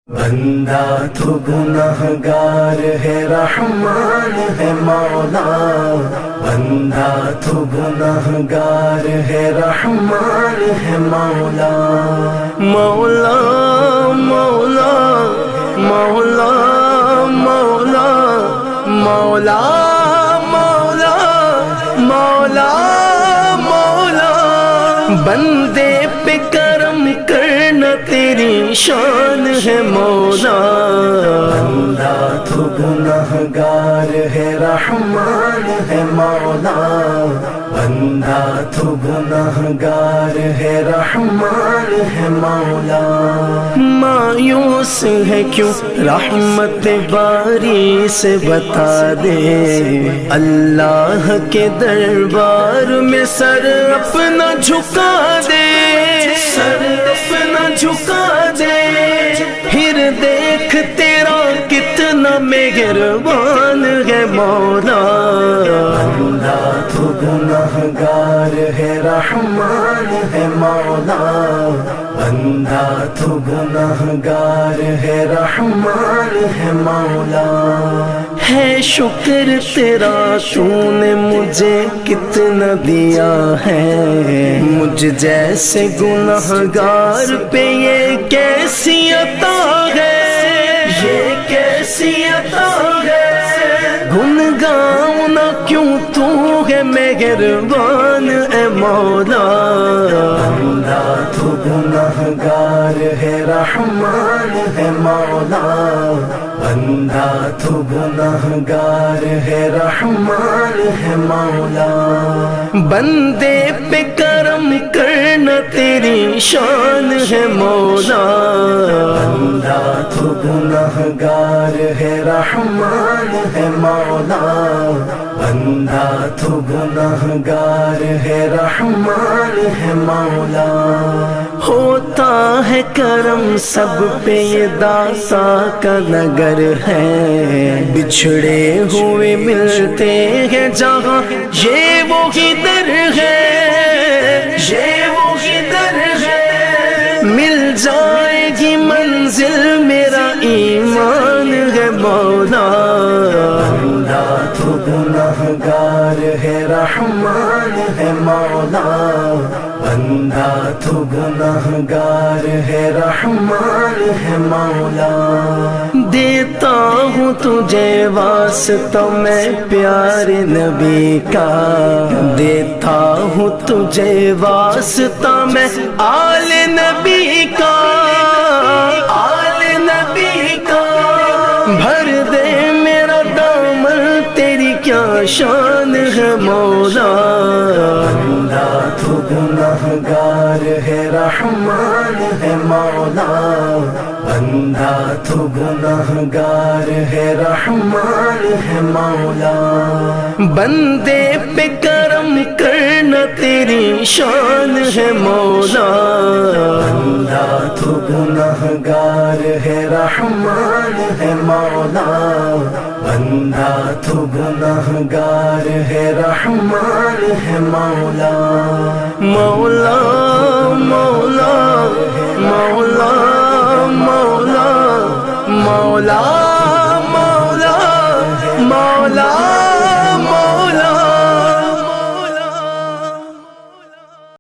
بندہ تو گنہگار ہے رحمان ہے مولا، بندہ تو گنہگار ہے رحمان ہے مولا، مولا مولا مولا مولا مولا مولا مولا مولا، بندے پہ کرم کرنا تیری شان ہے مولا، بندہ تو گنہگار ہے رحمان ہے مولا، بندہ تو گنہگار ہے رحمان ہے مولا، مایوس ہے کیوں رحمت باری سے بتا دے، اللہ کے دربار میں سر اپنا جھکا دے، سر اپنا جھکا دے، پھر دیکھ تیرا کتنا مہربان ہے مولا، بندہ تو گنہگار ہے رحمان ہے مولا، بندہ تو گنہگار ہے رحمان ہے مولا، ہے شکر تیرا تو نے مجھے کتنا دیا ہے، مجھ جیسے گنہگار پہ یہ کیسی عطا ہے، یہ کیسی عطا ہے، گن گاؤں نہ کیوں تو ہے مہربان اے مولا، بندہ تو گنہگار ہے رحمان ہے مولا، بندہ تو گنہگار ہے رحمان ہے مولا، بندے پہ کرم کرنا تیری شان ہے مولا، بندہ تو گنہگار ہے رحمان ہے مولا، بندہ تو گنہگار ہے رحمان ہے مولا، ہوتا ہے کرم سب پہ یہ داسا کا نگر ہے، بچھڑے ہوئے ملتے ہیں جہاں یہ وہی در ہے، یہ وہی در ہے، مل جائے گی منزل میرا ایمان ہے مولا، بندہ تو گنہگار ہے رحمان ہے مولا، بندہ تو گنہگار ہے رحمان ہے مولا، دیتا ہوں تجھے واسطہ میں پیارے نبی کا، دیتا ہوں تجھے واسطہ میں آل نبی کا، آل نبی کا، بھر دے میرا دامن تیری کیا شان ہے مولا، بندہ تو گنہگار ہے رحمان ہے مولا، بندہ تو گنہگار ہے رحمان ہے مولا، بندے پہ کرم کرنا تیری شان ہے مولا، بندہ تو گنہگار ہے رحمان ہے مولا، بندہ تو گنہگار ہے رحمان ہے مولا، مولا